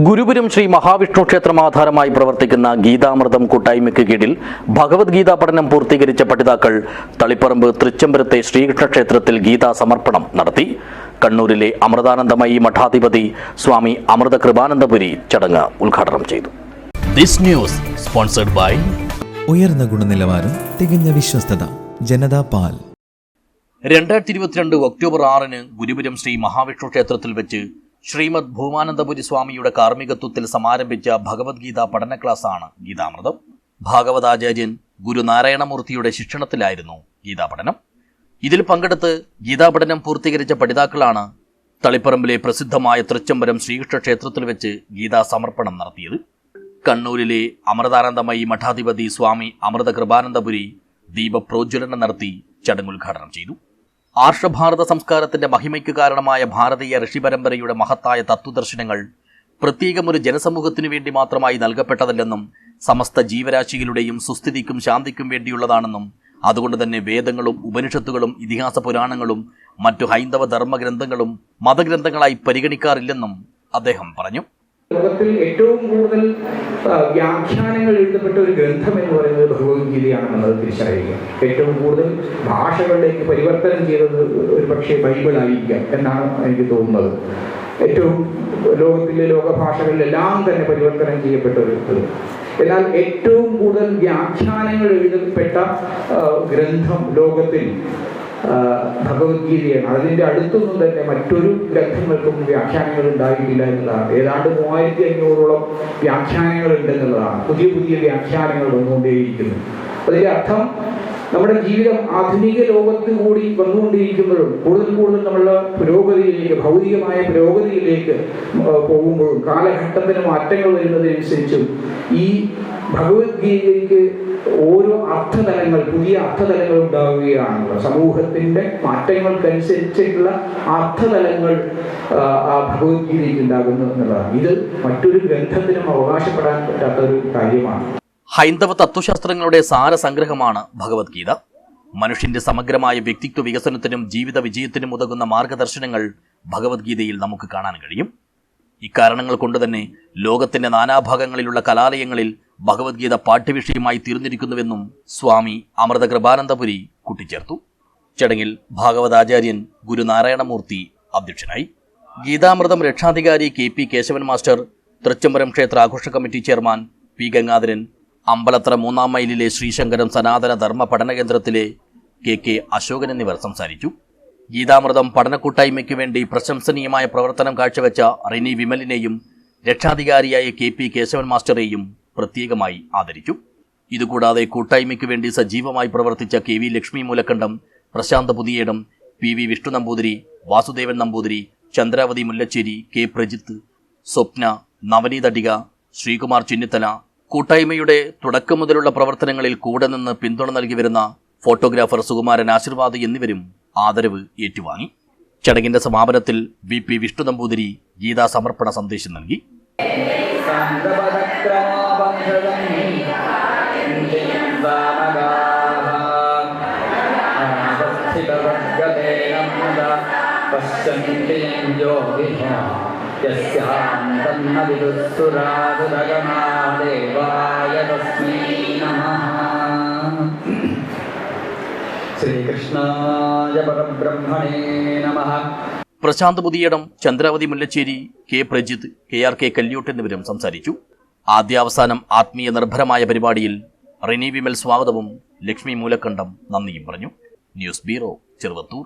ഗുരുപുരം ശ്രീ മഹാവിഷ്ണു ക്ഷേത്രം ആധാരമായി പ്രവർത്തിക്കുന്ന ഗീതാമൃതം കൂട്ടായ്മയ്ക്ക് കീഴിൽ ഭഗവത്ഗീതാ പഠനം പൂർത്തീകരിച്ച പഠിതാക്കൾ തളിപ്പറമ്പ് തൃച്ചംബരത്തെ ശ്രീകൃഷ്ണ ക്ഷേത്രത്തിൽ ഗീതാ സമർപ്പണം നടത്തി. കണ്ണൂരിലെ അമൃതാനന്ദമയി മഠാധിപതി സ്വാമി അമൃത കൃപാനന്ദപുരി ചടങ്ങ് ഉദ്ഘാടനം ചെയ്തു. ദിസ് ന്യൂസ് സ്പോൺസർഡ് ബൈ ഉയർന്ന ഗുണനിലവാരം, തികഞ്ഞ വിശ്വസ്തത, ജനതാ പാൽ. 2022 ഒക്ടോബർ 6 ഗുരുപുരം ശ്രീ മഹാവിഷ്ണു ക്ഷേത്രത്തിൽ വെച്ച് ശ്രീമദ് ഭൂമാനന്ദപുരി സ്വാമിയുടെ കാർമ്മികത്വത്തിൽ സമാരംഭിച്ച ഭഗവത്ഗീത പഠന ക്ലാസ്സാണ് ഗീതാമൃതം. ഭാഗവതാചാര്യൻ ഗുരുനാരായണമൂർത്തിയുടെ ശിക്ഷണത്തിലായിരുന്നു ഗീതാപഠനം. ഇതിൽ പങ്കെടുത്ത് ഗീതാപഠനം പൂർത്തീകരിച്ച പഠിതാക്കളാണ് തളിപ്പറമ്പിലെ പ്രസിദ്ധമായ തൃച്ചംബരം ശ്രീകൃഷ്ണ ക്ഷേത്രത്തിൽ വെച്ച് ഗീതാ സമർപ്പണം നടത്തിയത്. കണ്ണൂരിലെ അമൃതാനന്ദമയി മഠാധിപതി സ്വാമി അമൃത കൃപാനന്ദപുരി ദീപപ്രോജ്വലനം നടത്തി ചടങ്ങ് ഉദ്ഘാടനം ചെയ്തു. ആർഷഭാരത സംസ്കാരത്തിന്റെ മഹിമയ്ക്ക് കാരണമായ ഭാരതീയ ഋഷിപരമ്പരയുടെ മഹത്തായ തത്വദർശനങ്ങൾ പ്രത്യേകമൊരു ജനസമൂഹത്തിനു വേണ്ടി മാത്രമായി നൽകപ്പെട്ടതല്ലെന്നും സമസ്ത ജീവരാശികളുടെയും സുസ്ഥിതിക്കും ശാന്തിക്കും വേണ്ടിയുള്ളതാണെന്നും അതുകൊണ്ട് തന്നെ വേദങ്ങളും ഉപനിഷത്തുകളും ഇതിഹാസ പുരാണങ്ങളും മറ്റു ഹൈന്ദവ ധർമ്മഗ്രന്ഥങ്ങളും മതഗ്രന്ഥങ്ങളായി പരിഗണിക്കാറില്ലെന്നും അദ്ദേഹം പറഞ്ഞു. ലോകത്തിൽ ഏറ്റവും കൂടുതൽ വ്യാഖ്യാനങ്ങൾ എഴുതപ്പെട്ട ഒരു ഗ്രന്ഥം എന്ന് പറയുന്നത് ഭഗവത്ഗീതയാണ് നമ്മൾ തിരിച്ചറിയുക. ഏറ്റവും കൂടുതൽ ഭാഷകളിലേക്ക് പരിവർത്തനം ചെയ്തത് ഒരുപക്ഷെ ബൈബിളായിരിക്കാം എന്നാണ് എനിക്ക് തോന്നുന്നത്. ഏറ്റവും ലോകത്തിലെ ലോകഭാഷകളിലെല്ലാം തന്നെ പരിവർത്തനം ചെയ്യപ്പെട്ട ഒരു എന്നാൽ ഏറ്റവും കൂടുതൽ വ്യാഖ്യാനങ്ങൾ എഴുതപ്പെട്ട ഗ്രന്ഥം ലോകത്തിൽ ഭഗവത്ഗീതയാണ്. അതിൻ്റെ അടുത്തൊന്നും തന്നെ മറ്റൊരു ഗ്രന്ഥങ്ങൾക്കും വ്യാഖ്യാനങ്ങൾ ഉണ്ടായിട്ടില്ല എന്നതാണ്. ഏതാണ്ട് 3500ഓളം വ്യാഖ്യാനങ്ങൾ ഉണ്ടെന്നുള്ളതാണ്. പുതിയ പുതിയ വ്യാഖ്യാനങ്ങൾ വന്നുകൊണ്ടേയിരിക്കുന്നു. അതിൻ്റെ അർത്ഥം നമ്മുടെ ജീവിതം ആധുനിക ലോകത്ത് കൂടി വന്നുകൊണ്ടിരിക്കുമ്പോഴും കൂടുതൽ കൂടുതൽ നമ്മളുടെ പുരോഗതിയിലേക്ക്, ഭൗതികമായ പുരോഗതിയിലേക്ക് പോകുമ്പോഴും കാലഘട്ടത്തിന് മാറ്റങ്ങൾ വരുന്നതിനനുസരിച്ചും ഈ ഭഗവത്ഗീതയ്ക്ക് ഓരോ അർത്ഥതലങ്ങൾ, പുതിയ അർത്ഥതലങ്ങൾ ഉണ്ടാവുകയാണല്ലോ. സമൂഹത്തിന്റെ മാറ്റങ്ങൾക്കനുസരിച്ചിട്ടുള്ള അർത്ഥതലങ്ങൾ ആ ഭഗവത്ഗീതയ്ക്ക് ഉണ്ടാകുന്നു എന്നുള്ളതാണ്. ഇത് മറ്റൊരു ഗ്രന്ഥത്തിനും അവകാശപ്പെടാൻ പറ്റാത്ത ഒരു കാര്യമാണ്. ഹൈന്ദവ തത്വശാസ്ത്രങ്ങളുടെ സാരസംഗ്രഹമാണ് ഭഗവത്ഗീത. മനുഷ്യന്റെ സമഗ്രമായ വ്യക്തിത്വ വികസനത്തിനും ജീവിത വിജയത്തിനും ഉതകുന്ന മാർഗദർശനങ്ങൾ ഭഗവത്ഗീതയിൽ നമുക്ക് കാണാൻ കഴിയും. ഇക്കാരണങ്ങൾ കൊണ്ടുതന്നെ ലോകത്തിന്റെ നാനാഭാഗങ്ങളിലുള്ള കലാലയങ്ങളിൽ ഭഗവത്ഗീത പാഠ്യവിഷയമായി തീർന്നിരിക്കുന്നുവെന്നും സ്വാമി അമൃത കൃപാനന്ദപുരി കൂട്ടിച്ചേർത്തു. ചടങ്ങിൽ ഭാഗവതാചാര്യൻ ഗുരുനാരായണമൂർത്തി അധ്യക്ഷനായി. ഗീതാമൃതം രക്ഷാധികാരി KP കേശവൻ മാസ്റ്റർ, തൃച്ചംബരം ക്ഷേത്ര ആഘോഷ committee chairman P Gangadharan, Ambalathra 3-ാം മൈലിലെ ശ്രീശങ്കരം സനാതന ധർമ്മ പഠന കേന്ദ്രത്തിലെ KK അശോകൻ എന്നിവർ സംസാരിച്ചു. ഗീതാമൃതം പഠനക്കൂട്ടായ്മയ്ക്ക് വേണ്ടി പ്രശംസനീയമായ പ്രവർത്തനം കാഴ്ചവെച്ച റിനി വിമലിനെയും രക്ഷാധികാരിയായ KP കേശവൻ മാസ്റ്ററെയും പ്രത്യേകമായി ആദരിച്ചു. ഇതുകൂടാതെ കൂട്ടായ്മയ്ക്ക് വേണ്ടി സജീവമായി പ്രവർത്തിച്ച KV Lakshmi Moolakandam, Prashant Puthiyedam, PV Vishnu Namboothiri, Vasudevan Namboothiri, Chandravati Mullachery, K Prajith, സ്വപ്ന, നവനീത് അടിക, ശ്രീകുമാർ ചിന്നിത്തല, കൂട്ടായ്മയുടെ തുടക്കം മുതലുള്ള പ്രവർത്തനങ്ങളിൽ കൂടെ നിന്ന് പിന്തുണ നൽകി വരുന്ന ഫോട്ടോഗ്രാഫർ സുകുമാരൻ ആശീർവാദ് എന്നിവരും ആദരവ് ഏറ്റുവാങ്ങി. ചടങ്ങിന്റെ സമാപനത്തിൽ VP വിഷ്ണു നമ്പൂതിരി ഗീതാ സമർപ്പണ സന്ദേശം നൽകി. ശ്രീകൃഷ്ണായ പരബ്രഹ്മണേ നമഃ. പ്രശാന്ത് പുതിയേടം, ചന്ദ്രാവതി മുല്ലച്ചേരി, K പ്രജിത്ത്, KRK കല്യൂട്ട് എന്നിവരും സംസാരിച്ചു. ആദ്യാവസാനം ആത്മീയ നിർഭരമായ പരിപാടിയിൽ റിനി വിമൽ സ്വാഗതവും ലക്ഷ്മി മൂലക്കണ്ടം നന്ദിയും പറഞ്ഞു. News bureau, Cheruvathur.